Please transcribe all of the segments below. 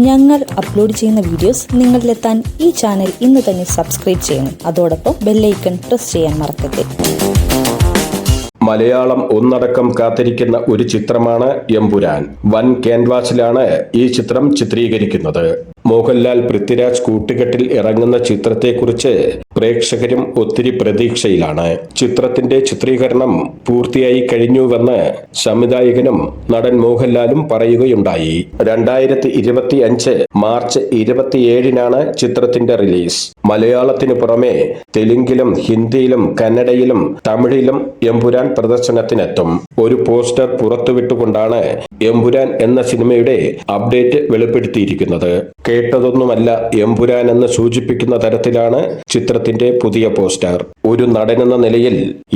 ഞങ്ങൾ അപ്ലോഡ് ചെയ്യുന്ന വീഡിയോസ് നിങ്ങളിലെത്താൻ ഈ ചാനൽ ഇന്ന് തന്നെ സബ്സ്ക്രൈബ് ചെയ്യണം. അതോടൊപ്പം ബെല്ലൈക്കൺ പ്രസ് ചെയ്യാൻ മറക്കരുത്. മലയാളം ഒന്നടക്കം കാത്തിരിക്കുന്ന ഒരു ചിത്രമാണ് എമ്പുരാൻ. വൻ ക്യാൻവാസിലാണ് ഈ ചിത്രം ചിത്രീകരിക്കുന്നത്. മോഹൻലാൽ പൃഥ്വിരാജ് കൂട്ടുകെട്ടിൽ ഇറങ്ങുന്ന ചിത്രത്തെക്കുറിച്ച് പ്രേക്ഷകരും ഒത്തിരി പ്രതീക്ഷയിലാണ്. ചിത്രത്തിന്റെ ചിത്രീകരണം പൂർത്തിയായി കഴിഞ്ഞുവെന്ന് സംവിധായകനും നടൻ മോഹൻലാലും പറയുകയുണ്ടായി. 2025 മാർച്ച് 27 ചിത്രത്തിന്റെ റിലീസ്. മലയാളത്തിനു പുറമെ തെലുങ്കിലും ഹിന്ദിയിലും കന്നഡയിലും തമിഴിലും എമ്പുരാൻ പ്രദർശനത്തിനെത്തും. ഒരു പോസ്റ്റർ പുറത്തുവിട്ടുകൊണ്ടാണ് എമ്പുരാൻ എന്ന സിനിമയുടെ അപ്ഡേറ്റ് വെളിപ്പെടുത്തിയിരിക്കുന്നത്. കേട്ടതൊന്നുമല്ല, എമ്പുരാൻ എന്ന് സൂചിപ്പിക്കുന്ന തരത്തിലാണ് ചിത്രത്തിന്റെ പുതിയ പോസ്റ്റർ. ഒരു നടനെന്ന നിലയിൽ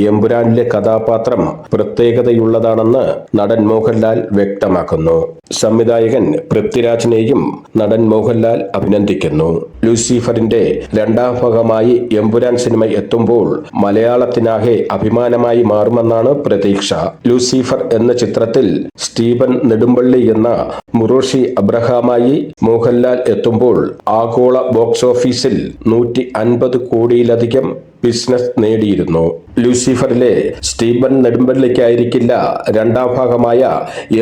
എമ്പുരാനിലെ കഥാപാത്രം പ്രത്യേകതയുള്ളതാണെന്ന് നടൻ മോഹൻലാൽ വ്യക്തമാക്കുന്നു. സംവിധായകൻ പൃഥ്വിരാജിനെയും നടൻ മോഹൻലാൽ അഭിനന്ദിക്കുന്നു. ലൂസിഫറിന്റെ രണ്ടാം ഭാഗമായി എമ്പുരാൻ സിനിമ എത്തുമ്പോൾ മലയാളത്തിനാകെ അഭിമാനമായി മാറുമെന്നാണ് പ്രതീക്ഷ. ലൂസിഫർ എന്ന ചിത്രത്തിൽ സ്റ്റീബൻ നെടുമ്പള്ളി എന്ന മുറോഷി അബ്രഹാമായി മോഹൻലാൽ എത്തുമ്പോൾ ആഗോള ബോക്സ് ഓഫീസിൽ 150 കോടിയിലധികം ബിസിനസ് നേടിയിരുന്നു. ലൂസിഫറിലെ സ്റ്റീബൻ നെടുമ്പള്ളിക്കായിരിക്കില്ല രണ്ടാം ഭാഗമായ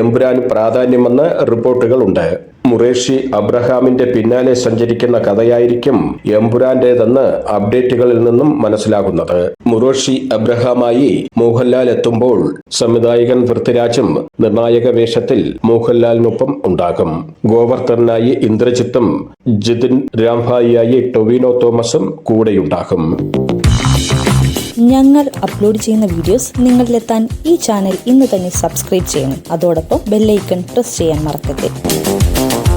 എമ്പുരാൻ പ്രാധാന്യമെന്ന് റിപ്പോർട്ടുകളുണ്ട്. മുറേഷി അബ്രഹാമിന്റെ പിന്നാലെ സഞ്ചരിക്കുന്ന കഥയായിരിക്കും എമ്പുരാന്റേതെന്ന് അപ്ഡേറ്റുകളിൽ നിന്നും മനസ്സിലാകുന്നത്. മുറേഷി അബ്രഹാമായി മോഹൻലാൽ എത്തുമ്പോൾ സംവിധായകൻ പൃഥ്വിരാജും നിർണായക വേഷത്തിൽ മോഹൻലാലിനൊപ്പം ഉണ്ടാകും. ഗോവർദ്ധനായി ഇന്ദ്രജിത്തും ജിതിൻ രാംഭായിയായി ടൊവിനോ തോമസും കൂടെയുണ്ടാകും. ഞങ്ങൾ അപ്ലോഡ് ചെയ്യുന്ന വീഡിയോസ് നിങ്ങളിലെത്താൻ ഈ ചാനൽ ഇന്ന് തന്നെ സബ്സ്ക്രൈബ് ചെയ്യണം. അതോടൊപ്പം ബെല്ലൈക്കൺ പ്രസ് ചെയ്യാൻ മറക്കരുത്.